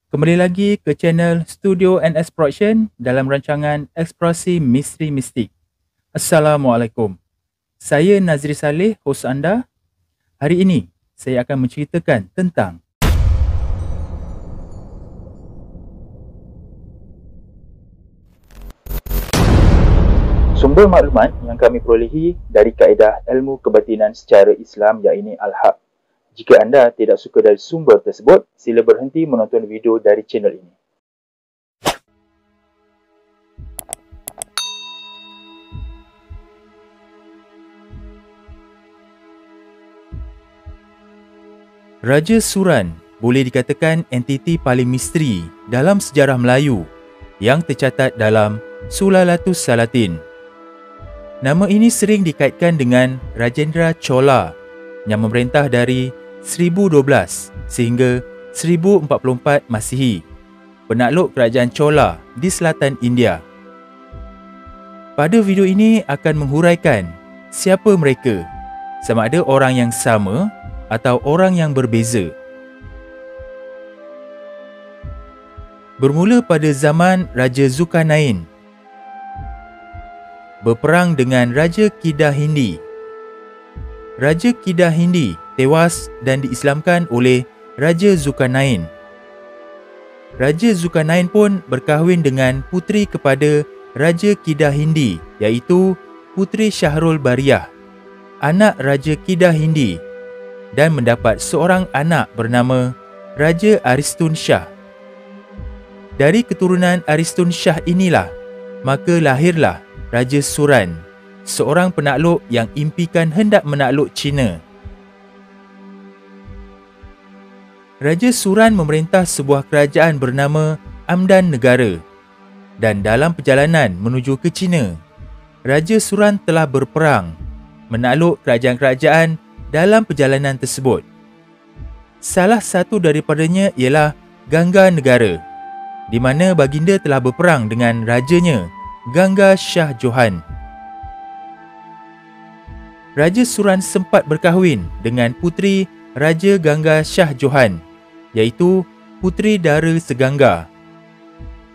Kembali lagi ke channel Studio NS Production dalam rancangan Eksplorasi Misteri Mistik. Assalamualaikum. Saya Nazri Saleh, hos anda. Hari ini, saya akan menceritakan tentang sumber maklumat yang kami perolehi dari kaedah ilmu kebatinan secara Islam iaitu Al-Haq. Jika anda tidak suka dari sumber tersebut, sila berhenti menonton video dari channel ini. Raja Suran boleh dikatakan entiti paling misteri dalam sejarah Melayu yang tercatat dalam Sulalatus Salatin. Nama ini sering dikaitkan dengan Rajendra Chola yang memerintah dari 1012 sehingga 1044 Masihi, penakluk kerajaan Chola di selatan India. Pada video ini akan menghuraikan siapa mereka, sama ada orang yang sama atau orang yang berbeza. Bermula pada zaman Raja Zulkarnain berperang dengan Raja Kedah Hindi. Raja Kedah Hindi tewas dan diislamkan oleh Raja Zulkarnain. Raja Zulkarnain pun berkahwin dengan puteri kepada Raja Kedah Hindi, iaitu Puteri Syahrul Bariyah, anak Raja Kedah Hindi, dan mendapat seorang anak bernama Raja Aristun Shah. Dari keturunan Aristun Shah inilah, maka lahirlah Raja Suran, seorang penakluk yang impikan hendak menakluk China. Raja Suran memerintah sebuah kerajaan bernama Amdan Negara, dan dalam perjalanan menuju ke China, Raja Suran telah berperang, menakluk kerajaan-kerajaan dalam perjalanan tersebut. Salah satu daripadanya ialah Ganga Negara, di mana baginda telah berperang dengan rajanya, Ganga Shah Johan. Raja Suran sempat berkahwin dengan puteri Raja Ganga Shah Johan, iaitu Puteri Dara Seganga.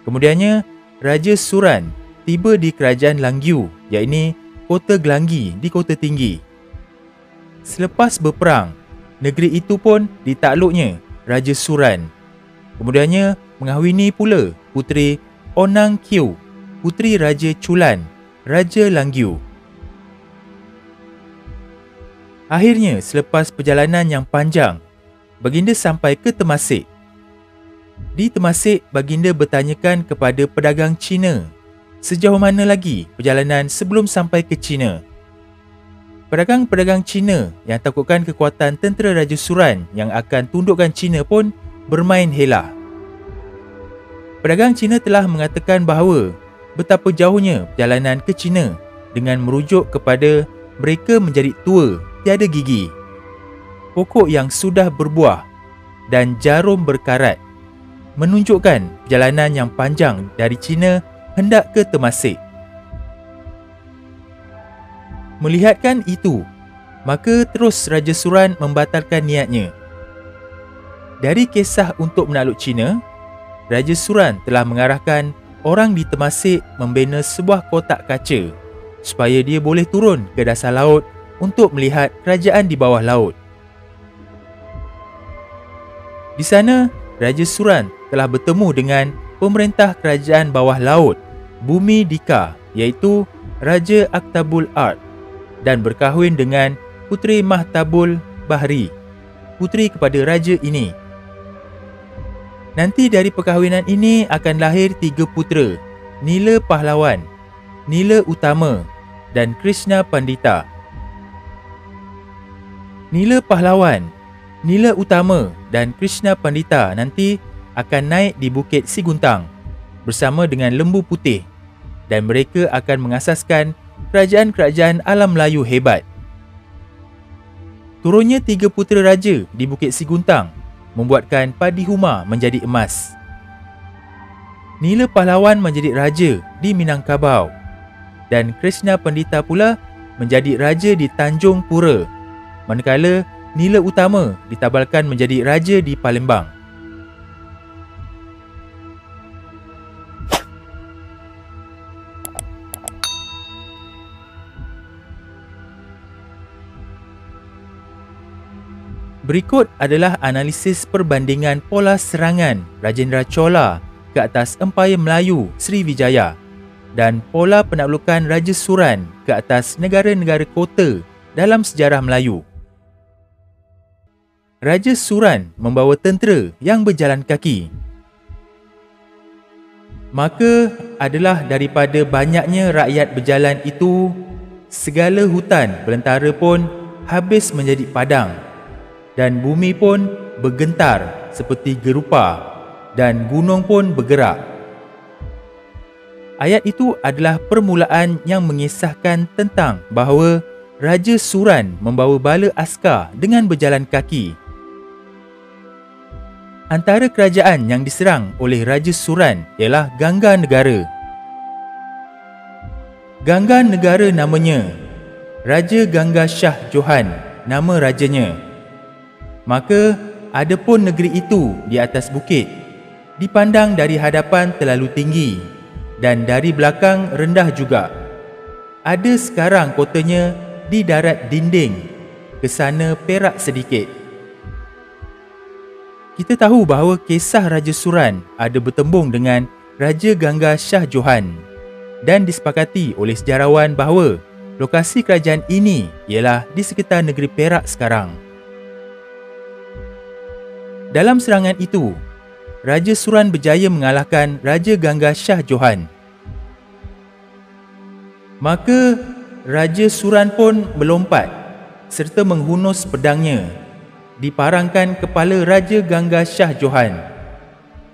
Kemudiannya, Raja Suran tiba di kerajaan Langyu, iaitu Kota Gelanggi di Kota Tinggi. Selepas berperang, negeri itu pun ditakluknya Raja Suran. Kemudiannya, mengahwini pula puteri Onang Kyo, puteri Raja Chulan, Raja Langyu. Akhirnya, selepas perjalanan yang panjang, baginda sampai ke Temasek. Di Temasek, baginda bertanyakan kepada pedagang Cina, sejauh mana lagi perjalanan sebelum sampai ke China. Pedagang-pedagang Cina yang takutkan kekuatan tentera Raja Suran yang akan tundukkan China pun bermain helah. Pedagang Cina telah mengatakan bahawa betapa jauhnya perjalanan ke China dengan merujuk kepada mereka menjadi tua, tiada gigi, pokok yang sudah berbuah dan jarum berkarat, menunjukkan perjalanan yang panjang dari China hendak ke Temasek. Melihatkan itu, maka terus Raja Suran membatalkan niatnya. Dari kisah untuk menakluk China, Raja Suran telah mengarahkan orang di Temasek membina sebuah kotak kaca supaya dia boleh turun ke dasar laut untuk melihat kerajaan di bawah laut. Di sana, Raja Suran telah bertemu dengan pemerintah kerajaan bawah laut, Bumi Dika, iaitu Raja Aktabul Ard, dan berkahwin dengan Puteri Mahtabul Bahri, puteri kepada raja ini. Nanti dari perkahwinan ini akan lahir 3 putera, Nila Pahlawan, Nila Utama, dan Krishna Pandita. Nila Pahlawan, Nila Utama, dan Krishna Pandita nanti akan naik di Bukit Siguntang bersama dengan Lembu Putih, dan mereka akan mengasaskan kerajaan-kerajaan alam Melayu hebat. Turunnya 3 putera raja di Bukit Siguntang membuatkan padi huma menjadi emas. Nila Pahlawan menjadi raja di Minangkabau, dan Krishna Pandita pula menjadi raja di Tanjung Pura, manakala Nila Utama ditabalkan menjadi raja di Palembang. Berikut adalah analisis perbandingan pola serangan Rajendra Chola ke atas Empayar Melayu Sriwijaya dan pola penaklukan Raja Suran ke atas negara-negara kota dalam sejarah Melayu. Raja Suran membawa tentera yang berjalan kaki. Maka adalah daripada banyaknya rakyat berjalan itu, segala hutan belantara pun habis menjadi padang, dan bumi pun bergentar seperti gerupa, dan gunung pun bergerak. Ayat itu adalah permulaan yang mengisahkan tentang bahawa Raja Suran membawa bala askar dengan berjalan kaki. Antara kerajaan yang diserang oleh Raja Suran ialah Gangga Negara. Gangga Negara namanya Raja Gangga Shah Johan, nama rajanya. Maka ada pun negeri itu di atas bukit, dipandang dari hadapan terlalu tinggi dan dari belakang rendah juga. Ada sekarang kotanya di darat dinding, ke sana perak sedikit. Kita tahu bahawa kisah Raja Suran ada bertembung dengan Raja Gangga Shah Johan dan disepakati oleh sejarawan bahawa lokasi kerajaan ini ialah di sekitar negeri Perak sekarang. Dalam serangan itu, Raja Suran berjaya mengalahkan Raja Gangga Shah Johan. Maka Raja Suran pun melompat serta menghunus pedangnya, diparangkan kepala Raja Gangga Shah Johan.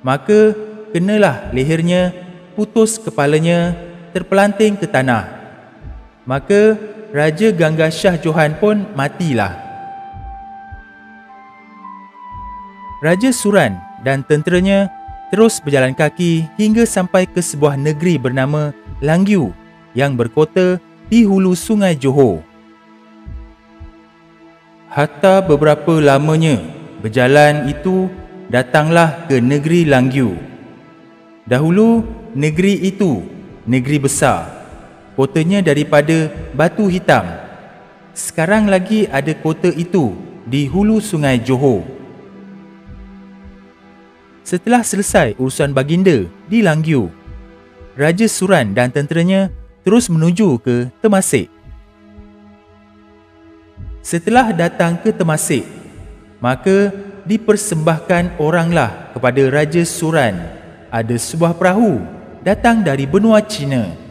Maka kenalah lehernya, putus kepalanya, terpelanting ke tanah. Maka Raja Gangga Shah Johan pun matilah. Raja Suran dan tenteranya terus berjalan kaki hingga sampai ke sebuah negeri bernama Langyu yang berkota di hulu Sungai Johor. Hatta beberapa lamanya berjalan itu, datanglah ke negeri Langyu. Dahulu negeri itu negeri besar, kotanya daripada batu hitam. Sekarang lagi ada kota itu di hulu Sungai Johor. Setelah selesai urusan baginda di Langyu, Raja Suran dan tenteranya terus menuju ke Temasek. Setelah datang ke Temasek, maka dipersembahkan oranglah kepada Raja Suran ada sebuah perahu datang dari benua Cina.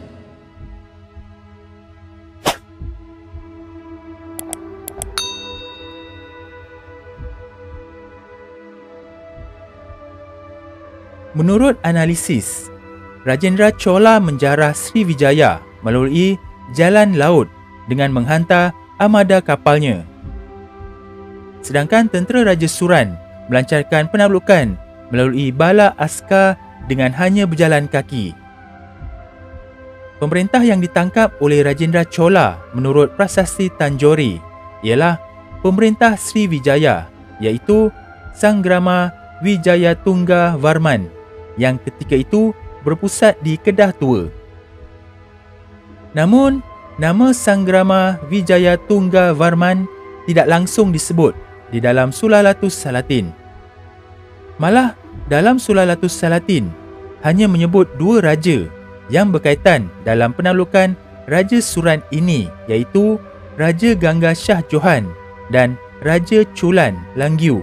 Menurut analisis, Rajendra Chola menjarah Sriwijaya melalui jalan laut dengan menghantar armada kapalnya. Sedangkan tentera Raja Suran melancarkan penaklukan melalui bala askar dengan hanya berjalan kaki. Pemerintah yang ditangkap oleh Rajendra Chola menurut Prasasti Tanjore ialah pemerintah Sriwijaya, iaitu Sanggrama Wijayatungga Varman yang ketika itu berpusat di Kedah Tua. Namun, nama Sanggrama Wijayatungga Varman tidak langsung disebut di dalam Sulalatus Salatin. Malah, dalam Sulalatus Salatin hanya menyebut dua raja yang berkaitan dalam penaklukan Raja Suran ini, iaitu Raja Gangga Shah Johan dan Raja Chulan Langyu.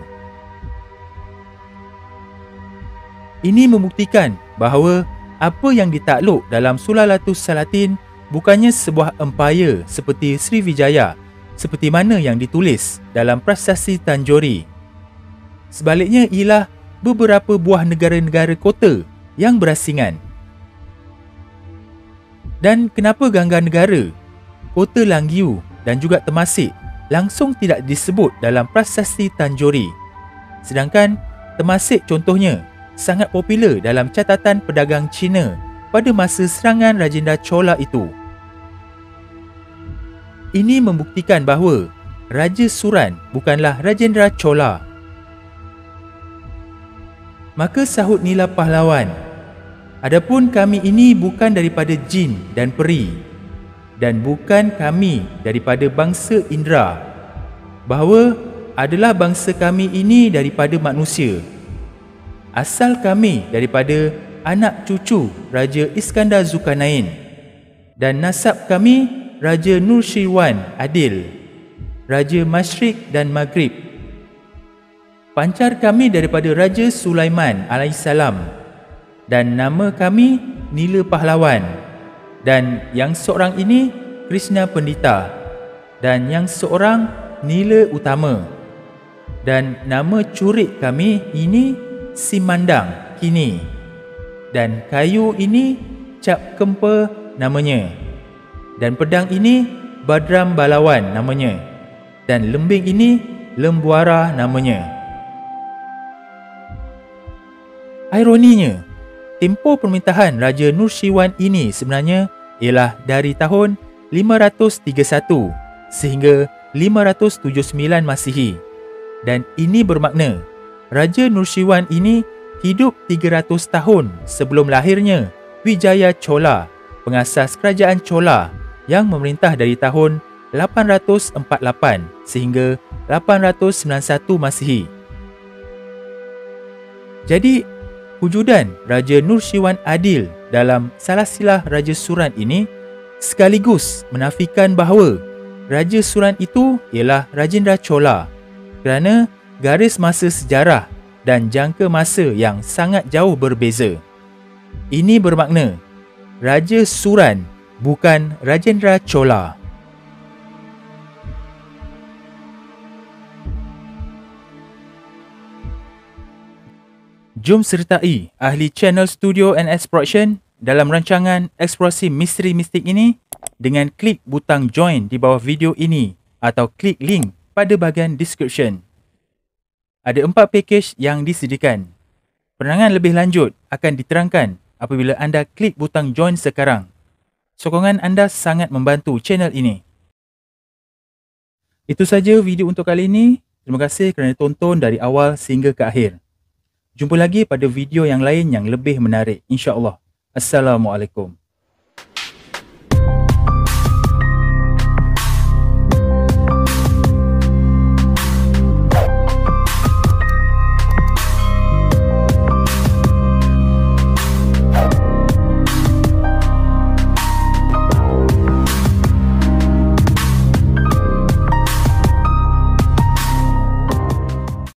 Ini membuktikan bahawa apa yang ditakluk dalam Sulalatus Salatin bukannya sebuah empayar seperti Sriwijaya seperti mana yang ditulis dalam Prasasti Tanjore. Sebaliknya ialah beberapa buah negara-negara kota yang berasingan. Dan kenapa Gangga Negara, kota Langyu dan juga Temasek langsung tidak disebut dalam Prasasti Tanjore, sedangkan Temasek contohnya sangat popular dalam catatan pedagang Cina pada masa serangan Rajendra Chola itu. Ini membuktikan bahawa Raja Suran bukanlah Rajendra Chola. Maka sahut Nila Pahlawan, "Adapun kami ini bukan daripada jin dan peri, dan bukan kami daripada bangsa Indra, bahawa adalah bangsa kami ini daripada manusia. Asal kami daripada anak cucu Raja Iskandar Zulkarnain, dan nasab kami Raja Nursirwan Adil, Raja Masyriq dan Maghrib. Pancar kami daripada Raja Sulaiman alaihissalam, dan nama kami Nila Pahlawan, dan yang seorang ini Krishna Pendita, dan yang seorang Nila Utama, dan nama curik kami ini Simandang Kini, dan kayu ini Cap Kempa namanya, dan pedang ini Badram Balawan namanya, dan lembing ini Lembuara namanya. Ironinya, tempoh permintahan Raja Nursirwan ini sebenarnya ialah dari tahun 531 sehingga 579 Masihi, dan ini bermakna Raja Nursirwan ini hidup 300 tahun sebelum lahirnya Wijaya Chola, pengasas kerajaan Chola yang memerintah dari tahun 848 sehingga 891 Masihi. Jadi, wujudan Raja Nursirwan Adil dalam silsilah Raja Suran ini sekaligus menafikan bahawa Raja Suran itu ialah Rajendra Chola kerana garis masa sejarah dan jangka masa yang sangat jauh berbeza. Ini bermakna Raja Suran bukan Rajendra Chola. Jom sertai ahli channel Studio NS Production dalam rancangan eksplorasi misteri mistik ini dengan klik butang join di bawah video ini atau klik link pada bahagian description. Ada 4 pakej yang disediakan. Penerangan lebih lanjut akan diterangkan apabila anda klik butang join sekarang. Sokongan anda sangat membantu channel ini. Itu saja video untuk kali ini. Terima kasih kerana tonton dari awal sehingga ke akhir. Jumpa lagi pada video yang lain yang lebih menarik, insya-Allah. Assalamualaikum.